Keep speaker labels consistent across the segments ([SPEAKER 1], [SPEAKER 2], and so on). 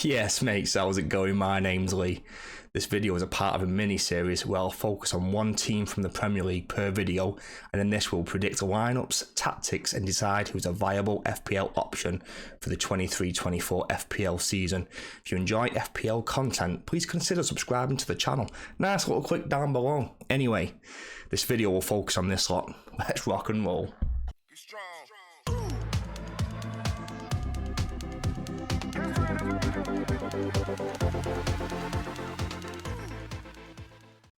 [SPEAKER 1] Yes, mates, how's it going? My name's Lee. This video is a part of a mini-series where I'll focus on one team from the Premier League per video, and in this we'll predict lineups, tactics and decide who's a viable FPL option for the 23-24 FPL season. If you enjoy FPL content, please consider subscribing to the channel. Nice little click down below. Anyway, this video will focus on this lot. Let's rock and roll.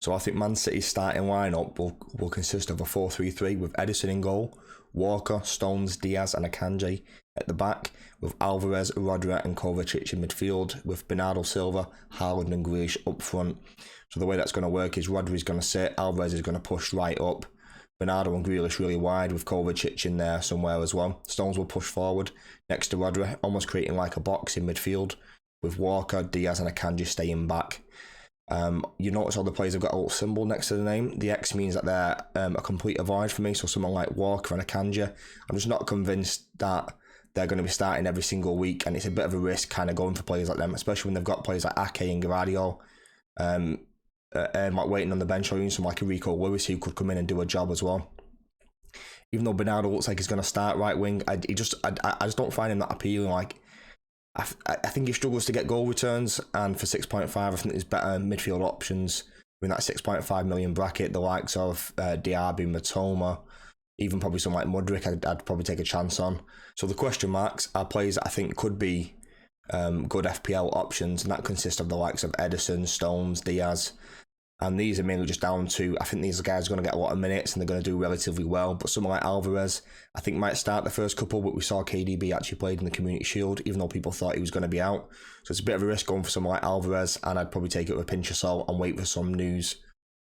[SPEAKER 1] So I think Man City's starting lineup will consist of a 4-3-3 with Ederson in goal, Walker, Stones, Diaz and Akanji at the back, with Alvarez, Rodri and Kovacic in midfield, with Bernardo Silva, Haaland and Grealish up front. So the way that's going to work is Rodri's going to sit, Alvarez is going to push right up, Bernardo and Grealish really wide with Kovacic in there somewhere as well. Stones will push forward next to Rodri, almost creating like a box in midfield, with Walker, Diaz and Akanji staying back. You notice all the players have got a little symbol next to the name. The X means that they're a complete avoid for me. So someone like Walker and Akanji, I'm just not convinced that they're going to be starting every single week, and it's a bit of a risk kind of going for players like them, especially when they've got players like Ake and Gvardiol, like waiting on the bench, or even some like Rico Lewis who could come in and do a job as well. Even though Bernardo looks like he's going to start right wing, I just don't find him that appealing. Like, I think he struggles to get goal returns, and for 6.5 I think there's better midfield options in that 6.5 million bracket, the likes of Diaby, Matoma, even probably some like Mudryk I'd probably take a chance on. So the question marks are players that I think could be good FPL options, and that consists of the likes of Ederson, Stones, Diaz, and these are mainly just down to, I think these guys are going to get a lot of minutes and they're going to do relatively well, but someone like Alvarez I think might start the first couple, but we saw KDB actually played in the Community Shield even though people thought he was going to be out, so it's a bit of a risk going for someone like Alvarez, and I'd probably take it with a pinch of salt and wait for some news,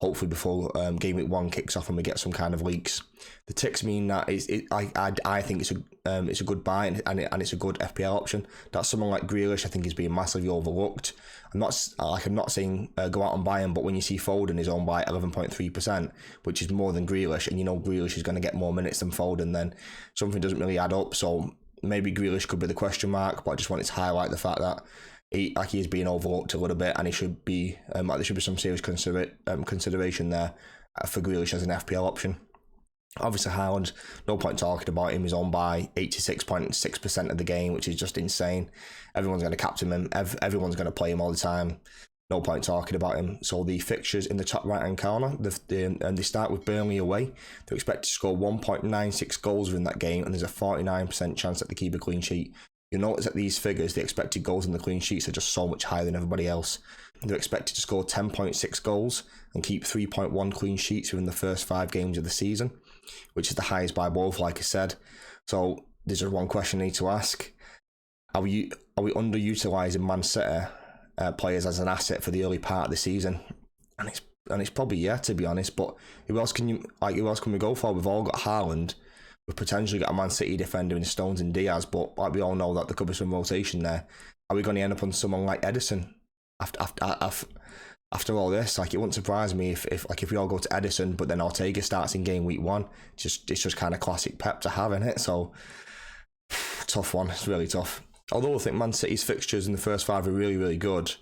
[SPEAKER 1] hopefully before game week 1 kicks off and we get some kind of leaks. The ticks mean that I think it's a good buy, and it's a good FPL option. That's someone like Grealish I think is being massively overlooked. I'm not saying go out and buy him, but when you see Foden is owned by 11.3%, which is more than Grealish, and you know Grealish is going to get more minutes than Foden, then something doesn't really add up. So maybe Grealish could be the question mark, but I just wanted to highlight the fact that he is being overlooked a little bit, and he should be there should be some serious consideration there for Grealish as an FPL option. Obviously Haaland, no point talking about him, he's owned by 86.6% of the game, which is just insane. Everyone's going to captain him, everyone's going to play him all the time, no point talking about him. So the fixtures in the top right hand corner, they start with Burnley away. They're expected to score 1.96 goals within that game, and there's a 49% chance that they keep a clean sheet. You'll notice that these figures, the expected goals and the clean sheets are just so much higher than everybody else. They're expected to score 10.6 goals and keep 3.1 clean sheets within the first 5 games of the season, which is the highest by both, like I said. So there's just one question I need to ask. Are we underutilising Man City players as an asset for the early part of the season? And it's probably yeah, to be honest, but who else can we go for? We've all got Haaland. We've potentially got a Man City defender in Stones and Diaz, but like we all know that there could be some rotation there. Are we going to end up on someone like Ederson after all this? Like, it wouldn't surprise me if we all go to Ederson, but then Ortega starts in game week 1. It's just kind of classic Pep to have, isn't it? So tough one. It's really tough. Although I think Man City's fixtures in the first 5 are really, really good.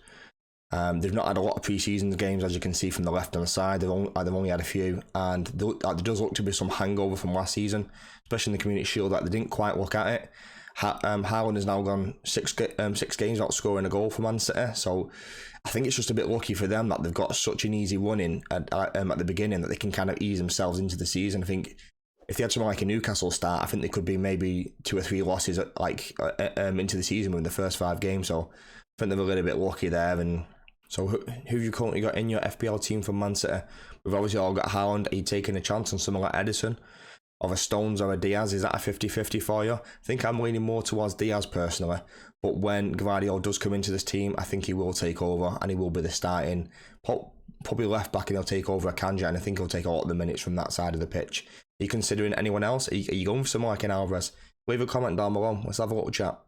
[SPEAKER 1] They've not had a lot of pre-season games, as you can see from the left-hand side. They've only had a few, and there does look to be some hangover from last season, especially in the Community Shield, that they didn't quite look at it. Haaland has now gone 6 games without scoring a goal for Man City, so I think it's just a bit lucky for them that they've got such an easy run in at the beginning that they can kind of ease themselves into the season. I think if they had something like a Newcastle start, I think they could be maybe 2 or 3 losses into the season within the first 5 games, so I think they're a little bit lucky there. And so who have you currently got in your FPL team from Man City? We've obviously all got Haaland. Are you taking a chance on someone like Ederson, or a Stones or a Diaz? Is that a 50-50 for you? I think I'm leaning more towards Diaz personally, but when Gvardiol does come into this team, I think he will take over and he will be the starting probably left back, and he'll take over Akanji, and I think he'll take a lot of the minutes from that side of the pitch. Are you considering anyone else? Are you going for someone like an Alvarez? Leave a comment down below. Let's have a little chat.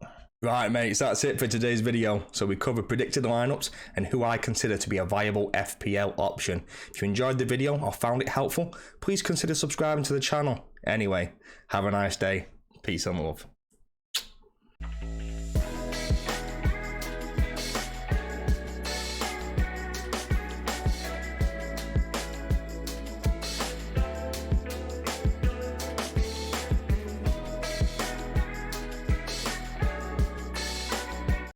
[SPEAKER 1] Right, mates, that's it for today's video. So we covered predicted lineups and who I consider to be a viable FPL option. If you enjoyed the video or found it helpful, please consider subscribing to the channel. Anyway, have a nice day. Peace and love.